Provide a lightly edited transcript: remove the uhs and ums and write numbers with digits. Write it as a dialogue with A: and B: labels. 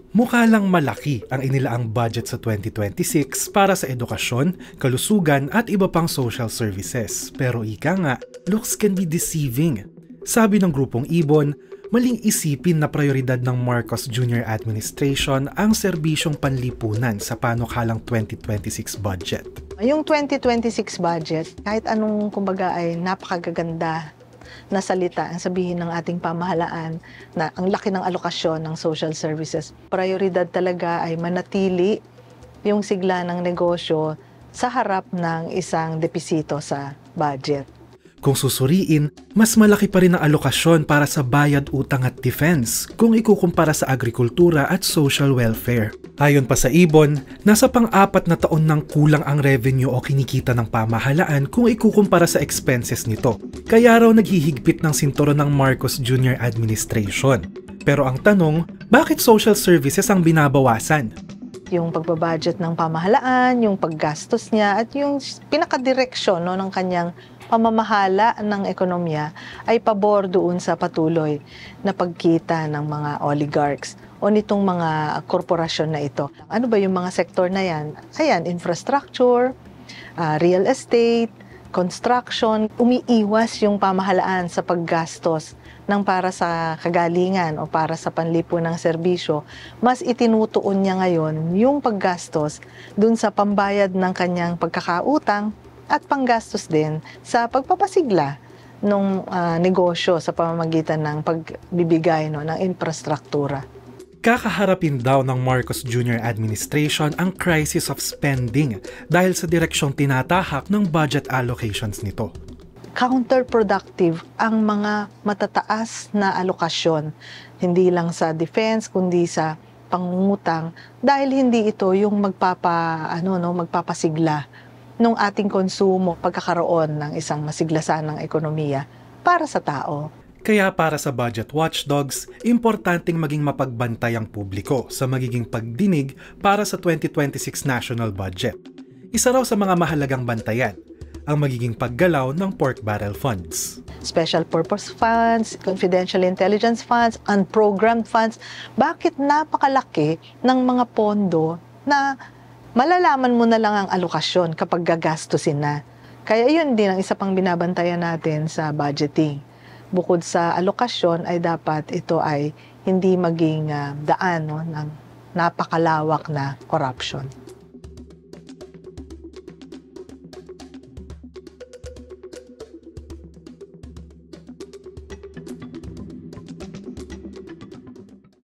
A: Mukha lang malaki ang inilaang budget sa 2026 para sa edukasyon, kalusugan at iba pang social services. Pero ika nga, looks can be deceiving. Sabi ng grupong Ibon, maling isipin na prioridad ng Marcos Jr. Administration ang serbisyong panlipunan sa panukalang 2026 budget.
B: Yung 2026 budget, kahit anong kumbaga ay napakagaganda na salita ang sabihin ng ating pamahalaan na ang laki ng alokasyon ng social services. Prioridad talaga ay manatili yung sigla ng negosyo sa harap ng isang depisito sa budget.
A: Kung susuriin, mas malaki pa rin ang alokasyon para sa bayad utang at defense kung ikukumpara sa agrikultura at social welfare. Ayon pa sa Ibon, nasa pang-4 na taon nang kulang ang revenue o kinikita ng pamahalaan kung ikukumpara sa expenses nito. Kaya raw naghihigpit ng sinturon ng Marcos Jr. Administration. Pero ang tanong, bakit social services ang binabawasan?
B: Yung pagbabudget ng pamahalaan, yung paggastos niya at yung pinakadireksyon ng kanyang pamamahala ng ekonomiya ay pabor doon sa patuloy na pagkita ng mga oligarchs o nitong mga korporasyon na ito. Ano ba yung mga sektor na yan? Ayan, infrastructure, real estate, construction. Umiiwas yung pamahalaan sa paggastos ng para sa kagalingan o para sa panlipunang serbisyo. Mas itinutuon niya ngayon yung paggastos dun sa pambayad ng kanyang pagkakautang at panggastos din sa pagpapasigla ng negosyo sa pamamagitan ng pagbibigay ng infrastruktura.
A: Kakaharapin daw ng Marcos Jr. Administration ang crisis of spending dahil sa direksyong tinatahak ng budget allocations nito.
B: Counterproductive ang mga matataas na alokasyon, hindi lang sa defense kundi sa pangungutang dahil hindi ito yung magpapasigla ng ating konsumo, pagkakaroon ng isang masiglasanang ekonomiya para sa tao.
A: Kaya para sa budget watchdogs, importanteng maging mapagbantay ang publiko sa magiging pagdinig para sa 2026 national budget. Isa raw sa mga mahalagang bantayan, ang magiging paggalaw ng pork barrel funds.
B: Special purpose funds, confidential intelligence funds, unprogrammed funds. Bakit napakalaki ng mga pondo na malalaman mo na lang ang alokasyon kapag gagastusin na. Kaya yun din ang isa pang binabantayan natin sa budgeting. Bukod sa alokasyon ay dapat ito ay hindi maging daan ng napakalawak na corruption.